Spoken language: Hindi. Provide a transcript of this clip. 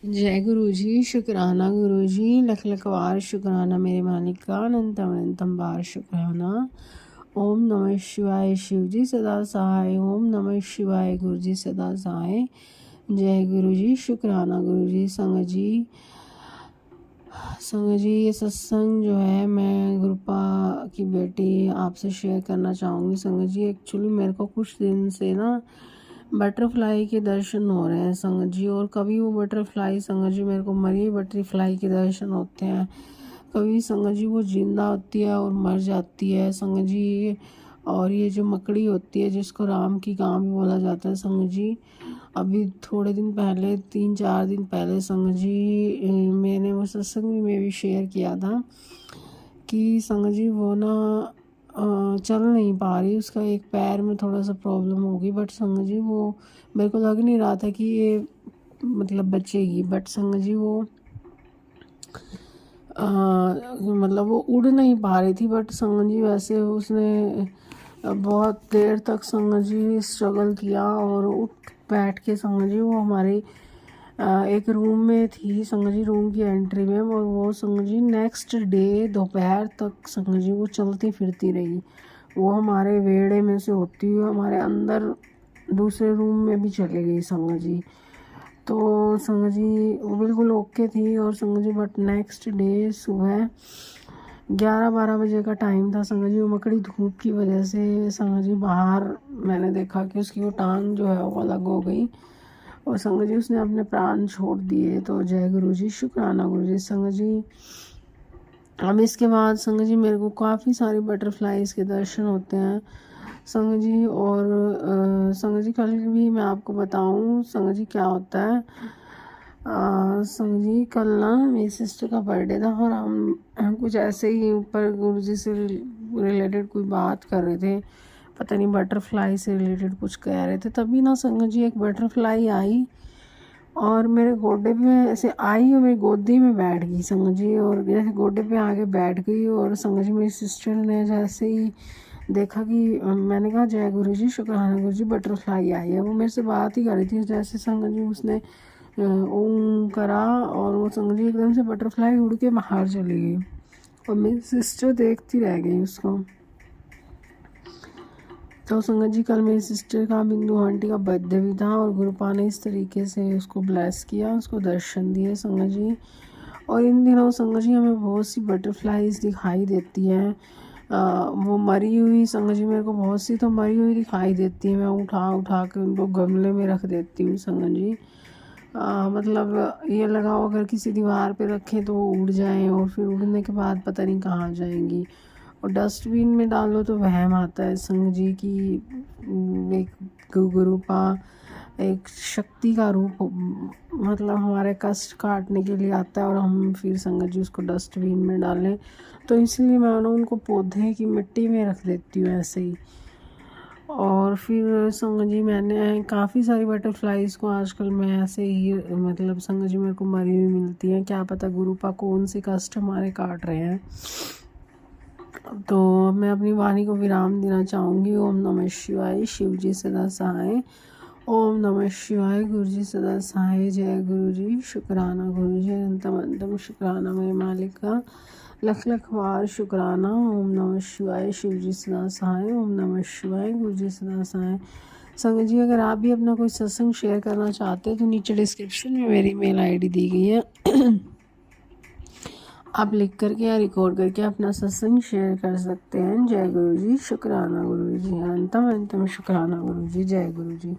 जय गुरु जी, शुक्राना गुरु जी, लख लख बार शुक्राना मेरे मालिक का, अनंतम अनंतम बार शुक्राना। ओम नमः शिवाय, शिव जी सदा सहाय। ओम नमः शिवाय, गुरु जी सदा सहाय। जय गुरु जी, शुक्राना गुरु जी। संगत जी ये सत्संग जो है मैं गुरुपा की बेटी आपसे शेयर करना चाहूँगी। संगत जी एक्चुअली मेरे को कुछ दिन से ना बटरफ्लाई के दर्शन हो रहे हैं संगत जी, और कभी वो बटरफ्लाई संगत जी मेरे को मरी बटरफ्लाई के दर्शन होते हैं, कभी संगत जी वो जिंदा होती है और मर जाती है संगत जी। और ये जो मकड़ी होती है जिसको राम की गां भी बोला जाता है संगत जी, अभी थोड़े दिन पहले 3-4 दिन पहले संगत जी मैंने वो सत्संग में भी शेयर किया था कि संगत जी वो ना चल नहीं पा रही, उसका एक पैर में थोड़ा सा प्रॉब्लम होगी, बट संगत जी वो मेरे को लग नहीं रहा था कि ये मतलब बचेगी, बट संगत जी वो मतलब वो उड़ नहीं पा रही थी, बट संगत जी वैसे उसने बहुत देर तक संगत जी स्ट्रगल किया और उठ बैठ के संगत जी वो हमारे एक रूम में थी संगत जी, रूम की एंट्री में, और वो संगत जी नेक्स्ट डे दोपहर तक संगत जी वो चलती फिरती रही। वो हमारे वेड़े में से होती हुई हमारे अंदर दूसरे रूम में भी चली गई संगत जी। तो संगत जी वो बिल्कुल ओके थी, और संगत जी बट नेक्स्ट डे सुबह 11-12 बजे का टाइम था संगत जी, वो मकड़ी धूप की वजह से संगत जी बाहर मैंने देखा कि उसकी वो टांग जो है वो अलग हो गई और संगत जी उसने अपने प्राण छोड़ दिए। तो जय गुरु जी, शुक्राना गुरु जी। संगत जी अब इसके बाद संगत जी मेरे को काफ़ी सारी बटरफ्लाईज़ के दर्शन होते हैं संगत जी, और संगत जी कल भी मैं आपको बताऊं संगत जी क्या होता है। संगत जी कल ना मेरी सिस्टर का बर्थडे था और हम कुछ ऐसे ही ऊपर गुरु जी से रिलेटेड कोई बात कर रहे थे, पता नहीं बटरफ्लाई से रिलेटेड कुछ कह रहे थे, तभी ना संगत जी एक बटरफ्लाई आई और मेरे गोडे पे ऐसे आई और मेरी गोदी में बैठ गई संगत जी, और जैसे गोडे पे आके बैठ गई, और संगत जी मेरी सिस्टर ने जैसे ही देखा कि मैंने कहा जय गुरु जी, शुक्राना गुरु जी, बटरफ्लाई आई है, वो मेरे से बात ही कर रही थी, जैसे संगत जी उसने ओम करा और वो संगत जी एकदम से बटरफ्लाई उड़ के बाहर चली गई और मेरी सिस्टर देखती रह गई उसको। तो संगत जी कल मेरी सिस्टर का बिंदु आंटी का बर्थडे भी था और गुरुपा ने इस तरीके से उसको ब्लेस किया, उसको दर्शन दिए संगत जी। और इन दिनों संगत जी हमें बहुत सी बटरफ्लाईज दिखाई देती हैं, वो मरी हुई संगत जी मेरे को बहुत सी तो मरी हुई दिखाई देती है, मैं उठा उठा के उनको गमले में रख देती हूँ संगत जी। मतलब ये लगाओ अगर किसी दीवार पे रखें तो वो उड़ जाएं और फिर उड़ने के बाद पता नहीं कहाँ जाएंगी, और डस्टबिन में डालो तो वहम आता है संगत जी की एक गुरुपा एक शक्ति का रूप मतलब हमारे कष्ट काटने के लिए आता है, और हम फिर संगत जी उसको डस्टबिन में डालें, तो इसलिए मैं ना उनको पौधे की मिट्टी में रख देती हूँ ऐसे ही। और फिर संगत जी मैंने काफ़ी सारी बटरफ्लाईज़ को आजकल मैं ऐसे ही मतलब संगत जी मेरे को मरी हुई मिलती हैं, क्या पता गुरुपा कौन से कष्ट हमारे काट रहे हैं। तो मैं अपनी वाणी को विराम देना चाहूँगी। ओम नमः शिवाय, शिव जी सदा सहाय। ओम नमः शिवाय, गुरु जी सदा सहाय। जय गुरु जी, शुक्राना गुरु जी, अनंतम अनंतम शुक्राना मेरे मालिक का, लख लख बार शुक्राना। ओम नमः शिवाय, शिव जी सदा सहाय। ओम नमः शिवाय, गुरु जी सदा सहाय। संगत जी अगर आप भी अपना कोई सत्संग शेयर करना चाहते हैं तो नीचे डिस्क्रिप्शन में मेरी मेल आईडी दी गई है आप लिख करके या रिकॉर्ड करके अपना सत्संग शेयर कर सकते हैं। जय गुरु जी, शुक्राना गुरु जी, अनंतम अनंतम शुक्राना गुरु जी। जय गुरु जी।